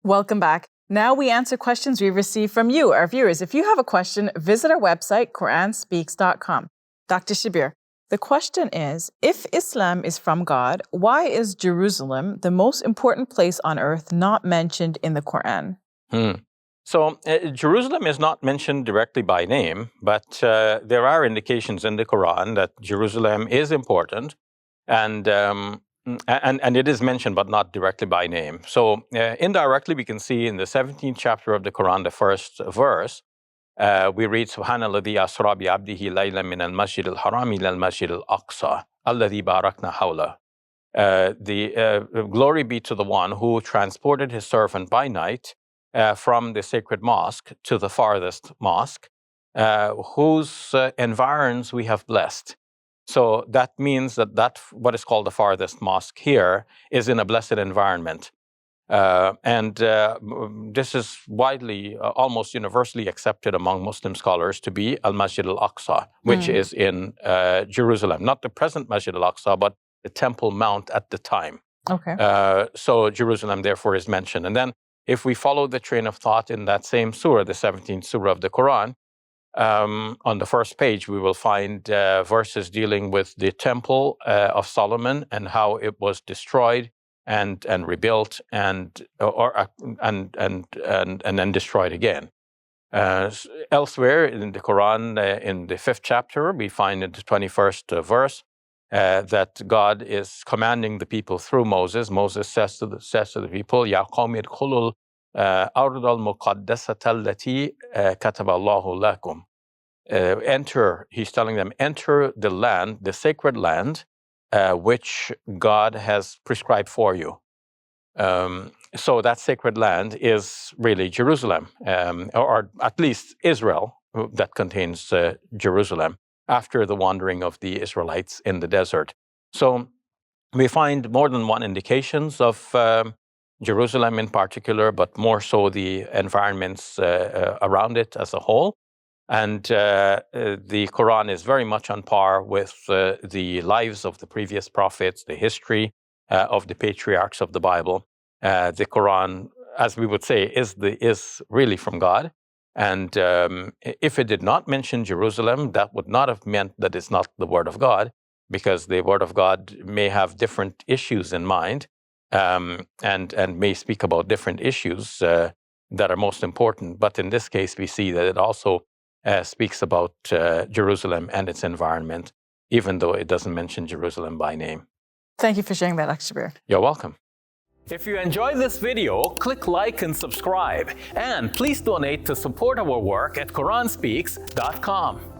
Welcome back. Now we answer questions we receive from you, our viewers. If you have a question, visit our website, QuranSpeaks.com. Dr. Shabir, the question is, if Islam is from God, why is Jerusalem, the most important place on earth, not mentioned in the Quran? So Jerusalem is not mentioned directly by name, but there are indications in the Quran that Jerusalem is important, and it is mentioned, but not directly by name. So indirectly, we can see in the 17th chapter of the Quran, the first verse, we read, Subhanalladhi asra bi abdihi laylan min al-masjid al-haram ila al-masjid al-aqsa, alladhi barakna hawla. Glory be to the one who transported his servant by night from the sacred mosque to the farthest mosque, whose environs we have blessed. So that means that what is called the farthest mosque here is in a blessed environment. This is widely, almost universally accepted among Muslim scholars to be Al-Masjid al-Aqsa, which is in Jerusalem. Not the present Masjid al-Aqsa, but the Temple Mount at the time. Okay. So Jerusalem, therefore, is mentioned. And then if we follow the train of thought in that same surah, the 17th surah of the Quran, on the first page, we will find verses dealing with the Temple of Solomon and how it was destroyed and rebuilt and then destroyed again. Elsewhere in the Quran, in the 5th chapter, we find in the 21st verse that God is commanding the people through Moses. Moses says to the people, Ya qawmi idkhulul ard al-muqaddasata allati kataba Allahu lakum. Enter, he's telling them, enter the land, the sacred land, which God has prescribed for you. So that sacred land is really Jerusalem, or at least Israel, that contains Jerusalem, after the wandering of the Israelites in the desert. So we find more than one indications of Jerusalem in particular, but more so the environments around it as a whole. And the Quran is very much on par with the lives of the previous prophets, the history of the patriarchs of the Bible. The Quran, as we would say, is really from God. And if it did not mention Jerusalem, that would not have meant that it's not the Word of God, because the Word of God may have different issues in mind and may speak about different issues that are most important. But in this case, we see that it also speaks about Jerusalem and its environment, even though it doesn't mention Jerusalem by name. Thank you for sharing that, Dr. Shabir. You're welcome. If you enjoyed this video, click like and subscribe. And please donate to support our work at QuranSpeaks.com.